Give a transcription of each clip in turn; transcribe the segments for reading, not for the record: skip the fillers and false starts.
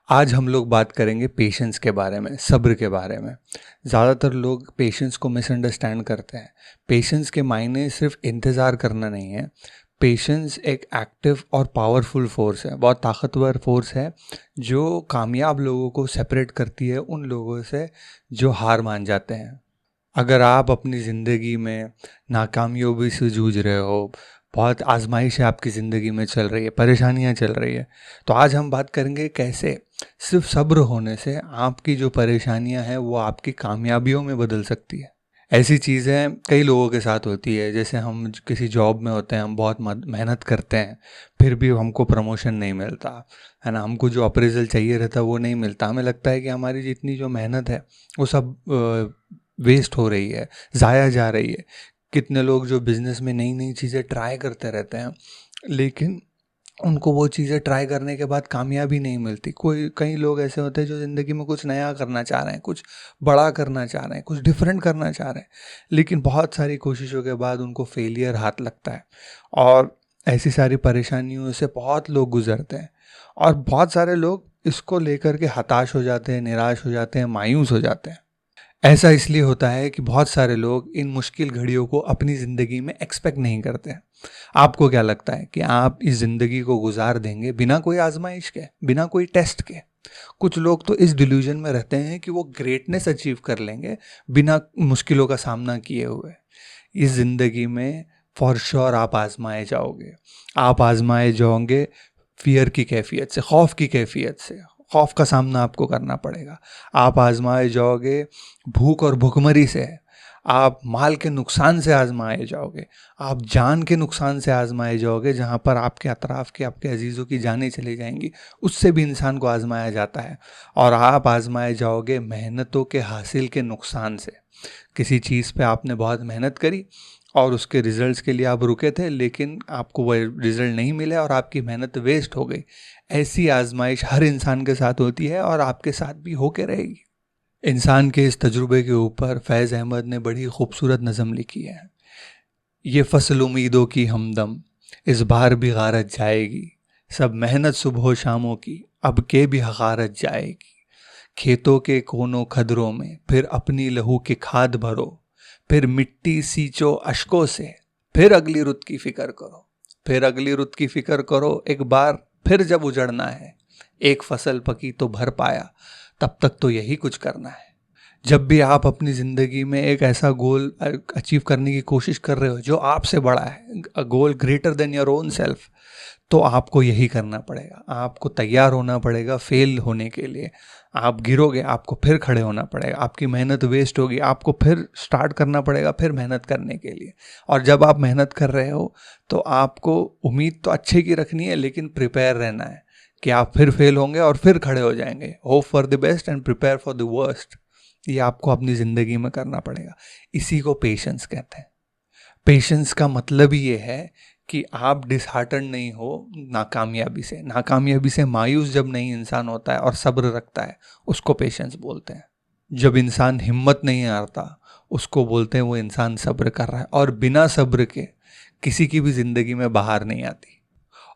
आज हम लोग बात करेंगे पेशेंस के बारे में, सब्र के बारे में। ज़्यादातर लोग पेशेंस को मिसअंडरस्टैंड करते हैं। पेशेंस के मायने सिर्फ इंतज़ार करना नहीं है। पेशेंस एक एक्टिव और पावरफुल फोर्स है, बहुत ताकतवर फोर्स है जो कामयाब लोगों को सेपरेट करती है उन लोगों से जो हार मान जाते हैं। अगर आप अपनी ज़िंदगी में नाकामयाबी से जूझ रहे हो, बहुत आजमाइश है आपकी ज़िंदगी में चल रही है, परेशानियां चल रही है, तो आज हम बात करेंगे कैसे सिर्फ सब्र होने से आपकी जो परेशानियां हैं वो आपकी कामयाबियों में बदल सकती है। ऐसी चीज़ें कई लोगों के साथ होती है, जैसे हम किसी जॉब में होते हैं, हम बहुत मेहनत करते हैं, फिर भी हमको प्रमोशन नहीं मिलता है ना। हमको जो अप्रेजल चाहिए रहता है वो नहीं मिलता। हमें लगता है कि हमारी जितनी जो मेहनत है वो सब वेस्ट हो रही है, ज़ाया जा रही है। कितने लोग जो बिज़नेस में नई नई चीज़ें ट्राई करते रहते हैं, लेकिन उनको वो चीज़ें ट्राई करने के बाद कामयाबी नहीं मिलती। कई लोग ऐसे होते हैं जो ज़िंदगी में कुछ नया करना चाह रहे हैं, कुछ बड़ा करना चाह रहे हैं, कुछ डिफरेंट करना चाह रहे हैं, लेकिन बहुत सारी कोशिशों के बाद उनको फेलियर हाथ लगता है। और ऐसी सारी परेशानियों से बहुत लोग गुजरते हैं और बहुत सारे लोग इसको लेकर के हताश हो जाते हैं, निराश हो जाते हैं, मायूस हो जाते हैं। ऐसा इसलिए होता है कि बहुत सारे लोग इन मुश्किल घड़ियों को अपनी ज़िंदगी में एक्सपेक्ट नहीं करते हैं। आपको क्या लगता है कि आप इस ज़िंदगी को गुजार देंगे बिना कोई आजमाइश के, बिना कोई टेस्ट के? कुछ लोग तो इस डिल्यूजन में रहते हैं कि वो ग्रेटनेस अचीव कर लेंगे बिना मुश्किलों का सामना किए हुए। इस ज़िंदगी में फॉर श्योर आप आजमाए जाओगे। आप आजमाए जाओगे फियर की कैफियत से, खौफ की कैफियत से। खौफ का सामना आपको करना पड़ेगा। आप आजमाए जाओगे भूख और भुखमरी से। आप माल के नुकसान से आजमाए जाओगे। आप जान के नुकसान से आजमाए जाओगे, जहाँ पर आपके अतराफ़ के, आपके अजीज़ों की जानें चली जाएंगी, उससे भी इंसान को आजमाया जाता है। और आप आजमाए जाओगे मेहनतों के हासिल के नुकसान से। किसी चीज़ पे आपने बहुत मेहनत करी और उसके रिजल्ट्स के लिए आप रुके थे, लेकिन आपको वो रिजल्ट नहीं मिले और आपकी मेहनत वेस्ट हो गई। ऐसी आजमाइश हर इंसान के साथ होती है और आपके साथ भी होके रहेगी। इंसान के इस तजुर्बे के ऊपर फैज़ अहमद ने बड़ी खूबसूरत नज़म लिखी है। ये फसल उम्मीदों की हमदम इस बार भी गारत जाएगी, सब मेहनत सुबह शामों की अब के भी हकारत जाएगी। खेतों के कोनों खदरों में फिर अपनी लहू की खाद भरो, फिर मिट्टी सींचो अश्कों से, फिर अगली रुत की फिक्र करो। फिर अगली रुत की फिक्र करो एक बार फिर जब उजड़ना है। एक फसल पकी तो भर पाया, तब तक तो यही कुछ करना है। जब भी आप अपनी ज़िंदगी में एक ऐसा गोल अचीव करने की कोशिश कर रहे हो जो आपसे बड़ा है, a goal greater than your own self, तो आपको यही करना पड़ेगा। आपको तैयार होना पड़ेगा फेल होने के लिए। आप गिरोगे, आपको फिर खड़े होना पड़ेगा। आपकी मेहनत वेस्ट होगी, आपको फिर स्टार्ट करना पड़ेगा, फिर मेहनत करने के लिए। और जब आप मेहनत कर रहे हो तो आपको उम्मीद तो अच्छे की रखनी है, लेकिन प्रिपेयर रहना है कि आप फिर फेल होंगे और फिर खड़े हो जाएंगे। Hope for the best and prepare for the worst. ये आपको अपनी ज़िंदगी में करना पड़ेगा। इसी को पेशेंस कहते हैं। पेशेंस का मतलब ही ये है कि आप डिसहार्टन नहीं हो नाकामयाबी से। नाकामयाबी से मायूस जब नहीं इंसान होता है और सब्र रखता है, उसको पेशेंस बोलते हैं। जब इंसान हिम्मत नहीं हारता, उसको बोलते हैं वो इंसान सब्र कर रहा है। और बिना सब्र के किसी की भी ज़िंदगी में बाहर नहीं आती।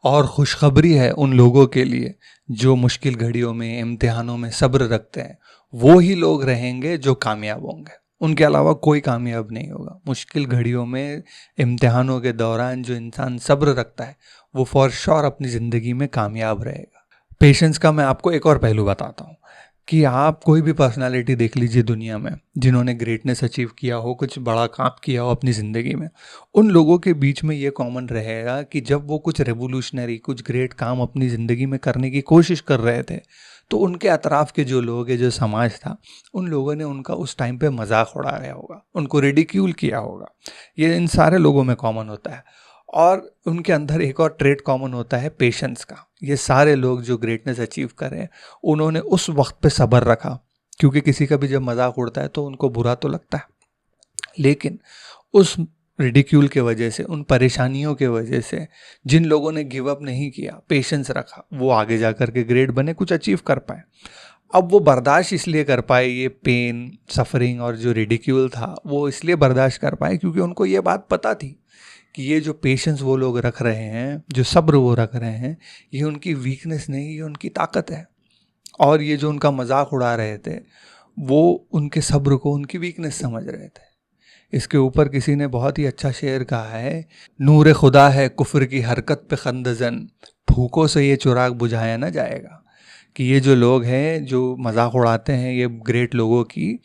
और खुशखबरी है उन लोगों के लिए जो मुश्किल घड़ियों में, इम्तिहानों में सब्र रखते हैं। वो ही लोग रहेंगे जो कामयाब होंगे। उनके अलावा कोई कामयाब नहीं होगा। मुश्किल घड़ियों में, इम्तिहानों के दौरान जो इंसान सब्र रखता है वो फॉर श्योर अपनी ज़िंदगी में कामयाब रहेगा। पेशेंस का मैं आपको एक और पहलू बताता हूँ कि आप कोई भी पर्सनालिटी देख लीजिए दुनिया में जिन्होंने ग्रेटनेस अचीव किया हो, कुछ बड़ा काम किया हो अपनी ज़िंदगी में, उन लोगों के बीच में ये कॉमन रहेगा कि जब वो कुछ रेवोल्यूशनरी, कुछ ग्रेट काम अपनी ज़िंदगी में करने की कोशिश कर रहे थे, तो उनके अतराफ़ के जो लोग हैं, जो समाज था, उन लोगों ने उनका उस टाइम पे मजाक उड़ाया होगा, उनको रिडिक्यूल किया होगा। ये इन सारे लोगों में कॉमन होता है। और उनके अंदर एक और ट्रेट कॉमन होता है पेशेंस का। ये सारे लोग जो ग्रेटनेस अचीव करें, उन्होंने उस वक्त पे सब्र रखा, क्योंकि किसी का भी जब मजाक उड़ता है तो उनको बुरा तो लगता है, लेकिन उस रिडिक्यूल के वजह से, उन परेशानियों के वजह से जिन लोगों ने गिव अप नहीं किया, पेशेंस रखा, वो आगे जा कर के ग्रेट बने, कुछ अचीव कर पाए। अब वो बर्दाश्त इसलिए कर पाए, ये पेन, सफरिंग और जो रिडिक्यूल था वो इसलिए बर्दाश्त कर पाए क्योंकि उनको ये बात पता थी कि ये जो पेशेंस वो लोग रख रहे हैं, जो सब्र वो रख रहे हैं, ये उनकी वीकनेस नहीं, ये उनकी ताकत है। और ये जो उनका मजाक उड़ा रहे थे वो उनके सब्र को उनकी वीकनेस समझ रहे थे। इसके ऊपर किसी ने बहुत ही अच्छा शेर कहा है, नूर खुदा है कुफ्र की हरकत पे खंदजन, फूकों से ये चिराग बुझाया ना जाएगा। कि ये जो लोग हैं जो मजाक उड़ाते हैं ये ग्रेट लोगों की,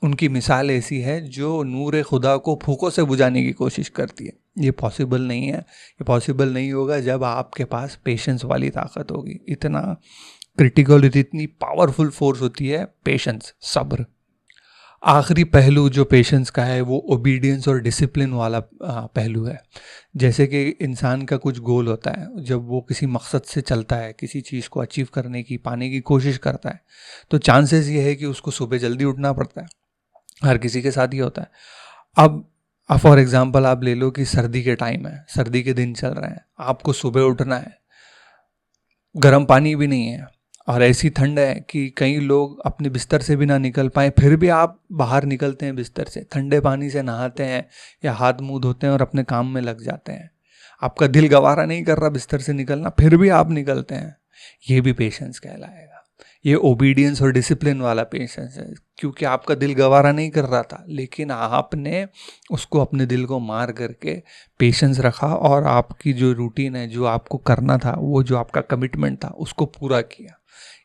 उनकी मिसाल ऐसी है जो नूर खुदा को फूकों से बुझाने की कोशिश करती है। ये पॉसिबल नहीं है, ये पॉसिबल नहीं होगा जब आपके पास पेशेंस वाली ताकत होगी। इतना क्रिटिकल, इतनी पावरफुल फोर्स होती है पेशेंस, सब्र। आखिरी पहलू जो पेशेंस का है वो ओबीडियंस और डिसिप्लिन वाला पहलू है। जैसे कि इंसान का कुछ गोल होता है, जब वो किसी मकसद से चलता है, किसी चीज़ को अचीव करने की, पाने की कोशिश करता है, तो चांसेस ये है कि उसको सुबह जल्दी उठना पड़ता है। हर किसी के साथ ही होता है। अब फॉर एग्जांपल आप ले लो कि सर्दी के टाइम है, सर्दी के दिन चल रहे हैं, आपको सुबह उठना है, गर्म पानी भी नहीं है और ऐसी ठंड है कि कई लोग अपने बिस्तर से भी ना निकल पाए, फिर भी आप बाहर निकलते हैं बिस्तर से, ठंडे पानी से नहाते हैं या हाथ मुंह धोते हैं और अपने काम में लग जाते हैं। आपका दिल गवारा नहीं कर रहा बिस्तर से निकलना, फिर भी आप निकलते हैं। ये भी पेशेंस कहलाएगा। ये ओबीडियंस और डिसिप्लिन वाला पेशेंस है, क्योंकि आपका दिल गवारा नहीं कर रहा था लेकिन आपने उसको, अपने दिल को मार करके पेशेंस रखा और आपकी जो रूटीन है, जो आपको करना था, वो जो आपका कमिटमेंट था, उसको पूरा किया।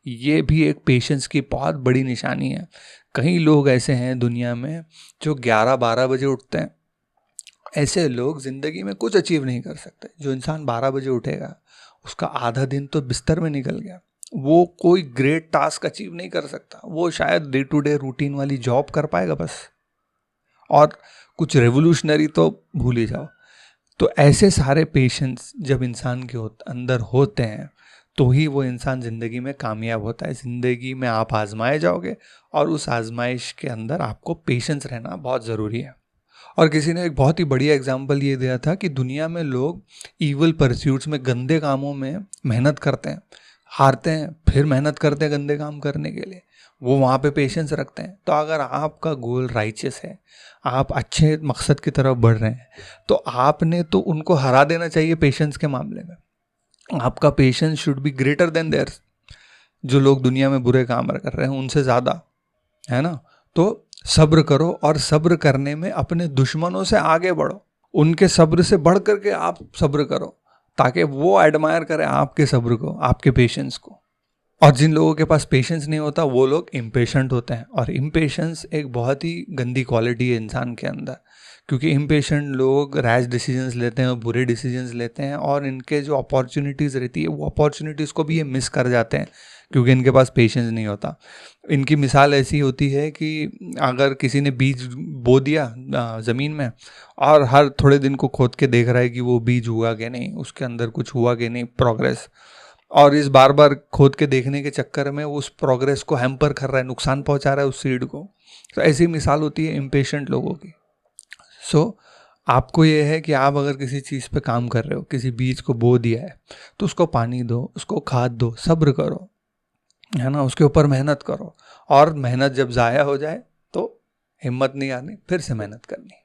ये भी एक पेशेंस की बहुत बड़ी निशानी है। कई लोग ऐसे हैं दुनिया में जो 11-12 बजे उठते हैं। ऐसे लोग ज़िंदगी में कुछ अचीव नहीं कर सकते। जो इंसान 12 बजे उठेगा उसका आधा दिन तो बिस्तर में निकल गया। वो कोई ग्रेट टास्क अचीव नहीं कर सकता। वो शायद डे टू डे रूटीन वाली जॉब कर पाएगा बस, और कुछ रेवोल्यूशनरी तो भूल ही जाओ। तो ऐसे सारे पेशेंस जब इंसान के अंदर होते हैं तो ही वो इंसान ज़िंदगी में कामयाब होता है। ज़िंदगी में आप आजमाए जाओगे और उस आजमाइश के अंदर आपको पेशेंस रहना बहुत ज़रूरी है। और किसी ने एक बहुत ही बढ़िया एग्जाम्पल ये दिया था कि दुनिया में लोग ईवल परस्यूट्स में, गंदे कामों में मेहनत करते हैं, हारते हैं, फिर मेहनत करते हैं गंदे काम करने के लिए, वो वहाँ पे पेशेंस रखते हैं। तो अगर आपका गोल राइचियस है, आप अच्छे मकसद की तरफ बढ़ रहे हैं, तो आपने तो उनको हरा देना चाहिए पेशेंस के मामले में। आपका patience should be greater than theirs. जो लोग दुनिया में बुरे काम कर रहे हैं उनसे ज़्यादा, है ना। तो सब्र करो और सब्र करने में अपने दुश्मनों से आगे बढ़ो। उनके सब्र से बढ़ करके आप सब्र करो ताकि वो एडमायर करें आपके सब्र को, आपके पेशेंस को। और जिन लोगों के पास पेशेंस नहीं होता वो लोग इम्पेशेंट होते हैं। और इम्पेशेंस एक बहुत ही गंदी क्वालिटी है इंसान के अंदर, क्योंकि इम्पेशेंट लोग रैश डिसीजंस लेते हैं और बुरे डिसीजंस लेते हैं, और इनके जो अपॉर्चुनिटीज़ रहती है वो अपॉर्चुनिटीज़ को भी ये मिस कर जाते हैं क्योंकि इनके पास पेशेंस नहीं होता। इनकी मिसाल ऐसी होती है कि अगर किसी ने बीज बो दिया ज़मीन में और हर थोड़े दिन को खोद के देख रहा है कि वो बीज हुआ कि नहीं, उसके अंदर कुछ हुआ कि नहीं, प्रोग्रेस, और इस बार बार खोद के देखने के चक्कर में उस प्रोग्रेस को हैम्पर कर रहा है, नुकसान पहुंचा रहा है उस सीड को। तो ऐसी मिसाल होती है इम्पेशेंट लोगों की। सो आपको ये है कि आप अगर किसी चीज़ पे काम कर रहे हो, किसी बीज को बो दिया है, तो उसको पानी दो, उसको खाद दो, सब्र करो, है ना, उसके ऊपर मेहनत करो। और मेहनत जब ज़ाया हो जाए तो हिम्मत नहीं आनी, फिर से मेहनत करनी।